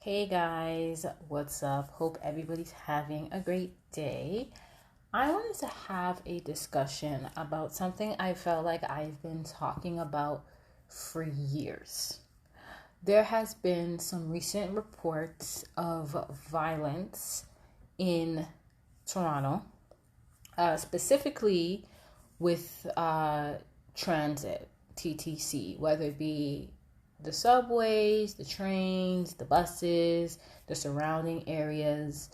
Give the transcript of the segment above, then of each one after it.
Hey guys, what's up? Hope everybody's having a great day. I wanted to have a discussion about something I felt like I've been talking about for years. There has been some recent reports of violence in Toronto, specifically with transit, TTC, whether it be the subways, the trains, the buses, the surrounding areas.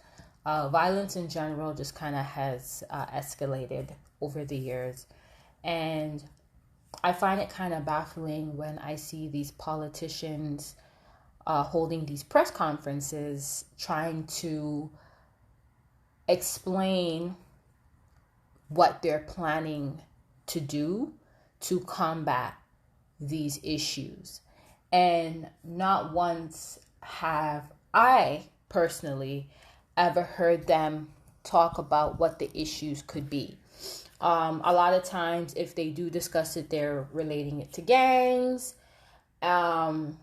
Violence in general just kind of has escalated over the years. And I find it kind of baffling when I see these politicians holding these press conferences trying to explain what they're planning to do to combat these issues. And not once have I personally ever heard them talk about what the issues could be. A lot of times, if they do discuss it, they're relating it to gangs and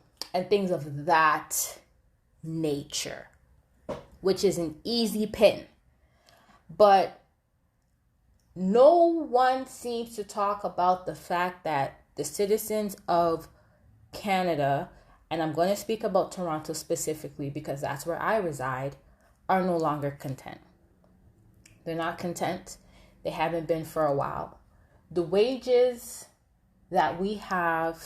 things of that nature, which is an easy pin. But no one seems to talk about the fact that the citizens of Canada, and I'm going to speak about Toronto specifically because that's where I reside, are no longer content. They're not content. They haven't been for a while. The wages that we have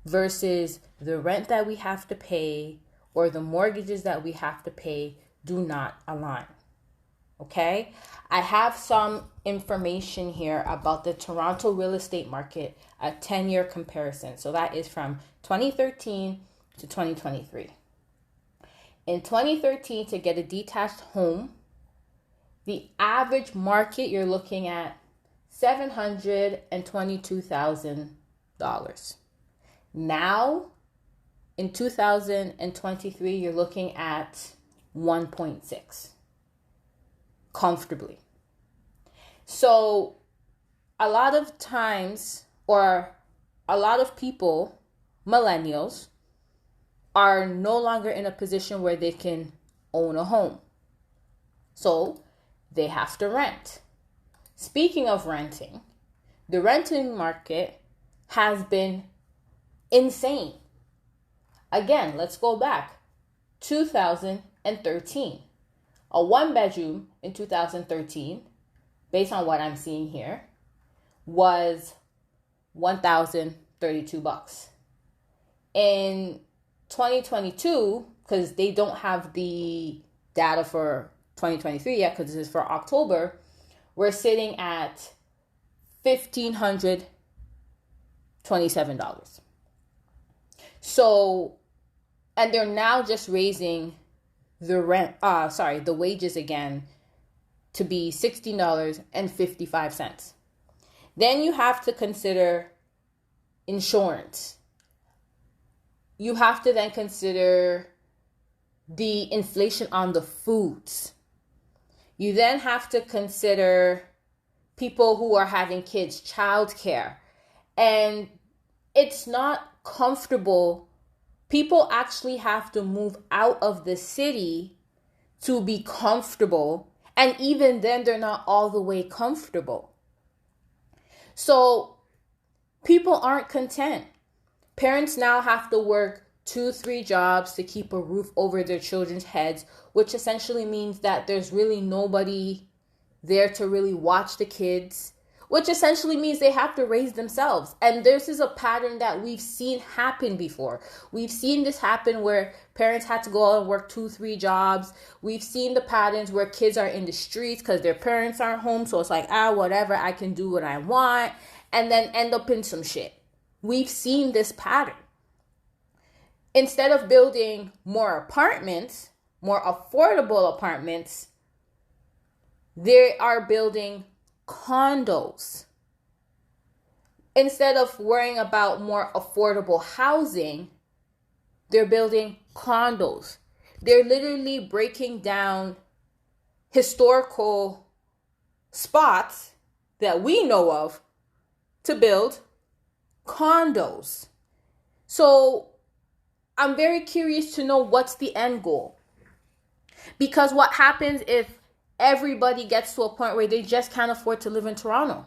versus the rent that we have to pay or the mortgages that we have to pay do not align. Okay, I have some information here about the Toronto real estate market, a 10-year comparison. So that is from 2013 to 2023. In 2013, to get a detached home, the average market you're looking at $722,000. Now, in 2023, you're looking at 1.6. Comfortably. So a lot of times, or a lot of people, millennials, are no longer in a position where they can own a home. So they have to rent. Speaking of renting, the renting market has been insane. Again, let's go back. 2013. A one bedroom in 2013, based on what I'm seeing here, was $1,032. In 2022, because they don't have the data for 2023 yet, because this is for October, we're sitting at $1,527. So, and they're now just raising the wages again to be $16.55. Then you have to consider insurance. You have to then consider the inflation on the foods. You then have to consider people who are having kids, childcare. And it's not comfortable. People actually have to move out of the city to be comfortable. And even then, they're not all the way comfortable. So people aren't content. Parents now have to work 2-3 jobs to keep a roof over their children's heads, which essentially means that there's really nobody there to really watch the kids, which essentially means they have to raise themselves. And this is a pattern that we've seen happen before. We've seen this happen where parents had to go out and work 2-3 jobs. We've seen the patterns where kids are in the streets because their parents aren't home. So it's like, whatever, I can do what I want, and then end up in some shit. We've seen this pattern. Instead of building more apartments, more affordable apartments, they are building condos. Instead of worrying about more affordable housing, they're building condos. They're literally breaking down historical spots that we know of to build condos. So I'm very curious to know what's the end goal. Because what happens if everybody gets to a point where they just can't afford to live in Toronto?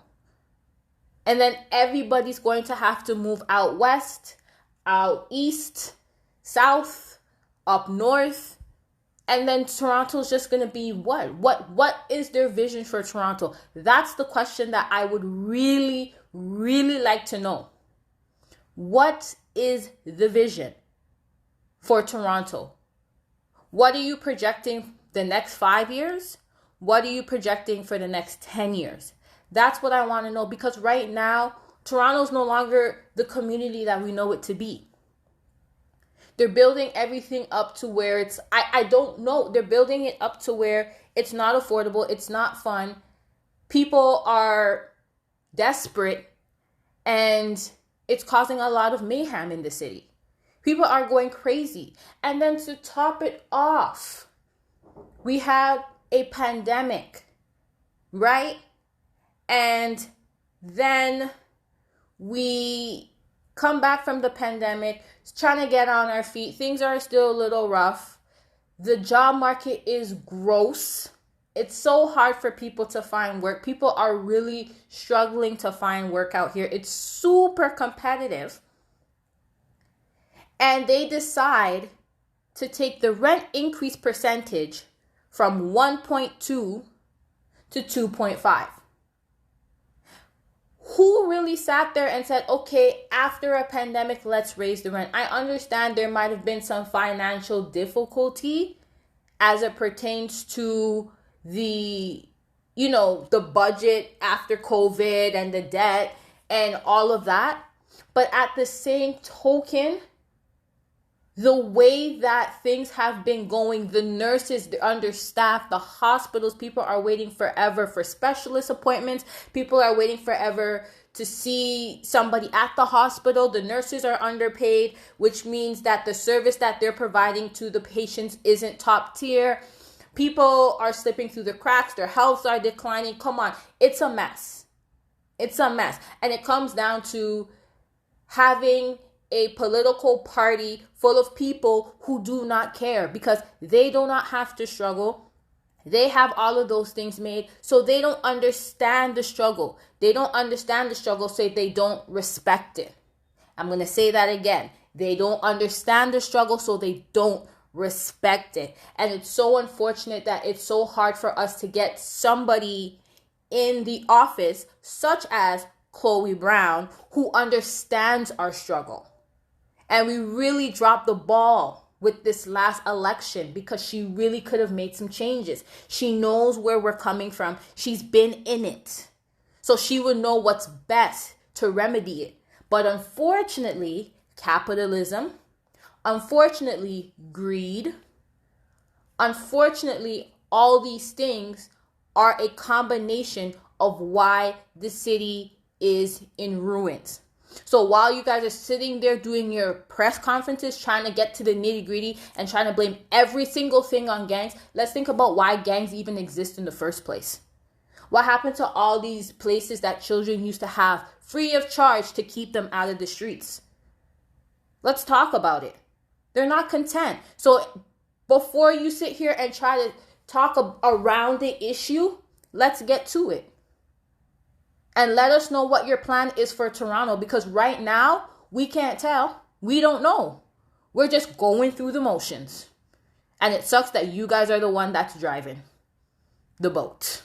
And then everybody's going to have to move out west, out east, south, up north. And then Toronto's just going to be what? What is their vision for Toronto? That's the question that I would really, really like to know. What is the vision for Toronto? What are you projecting the next 5 years? What are you projecting for the next 10 years? That's what I want to know, because right now, Toronto's no longer the community that we know it to be. They're building everything up to where it's, I don't know. They're building it up to where it's not affordable. It's not fun. People are desperate, and it's causing a lot of mayhem in the city. People are going crazy. And then to top it off, we have a pandemic, right? And then we come back from the pandemic, trying to get on our feet. Things are still a little rough. The job market is gross. It's so hard for people to find work. People are really struggling to find work out here. It's super competitive. And they decide to take the rent increase percentage from 1.2 to 2.5. Who really sat there and said, okay, after a pandemic, let's raise the rent? I understand there might have been some financial difficulty as it pertains to the budget after COVID and the debt and all of that. But at the same token, the way that things have been going, the nurses, they're understaffed, the hospitals, people are waiting forever for specialist appointments. People are waiting forever to see somebody at the hospital. The nurses are underpaid, which means that the service that they're providing to the patients isn't top tier. People are slipping through the cracks. Their healths are declining. Come on. It's a mess. It's a mess. And it comes down to having a political party full of people who do not care, because they do not have to struggle. They have all of those things made, so they don't understand the struggle. They don't understand the struggle, so they don't respect it. I'm going to say that again. They don't understand the struggle, so they don't respect it. And it's so unfortunate that it's so hard for us to get somebody in the office, such as Chloe Brown, who understands our struggle. And we really dropped the ball with this last election, because she really could have made some changes. She knows where we're coming from. She's been in it. So she would know what's best to remedy it. But unfortunately, capitalism, unfortunately, greed, unfortunately, all these things are a combination of why the city is in ruins. So while you guys are sitting there doing your press conferences, trying to get to the nitty gritty and trying to blame every single thing on gangs, let's think about why gangs even exist in the first place. What happened to all these places that children used to have free of charge to keep them out of the streets? Let's talk about it. They're not content. So before you sit here and try to talk around the issue, let's get to it. And let us know what your plan is for Toronto, because right now, we can't tell. We don't know. We're just going through the motions. And it sucks that you guys are the one that's driving the boat.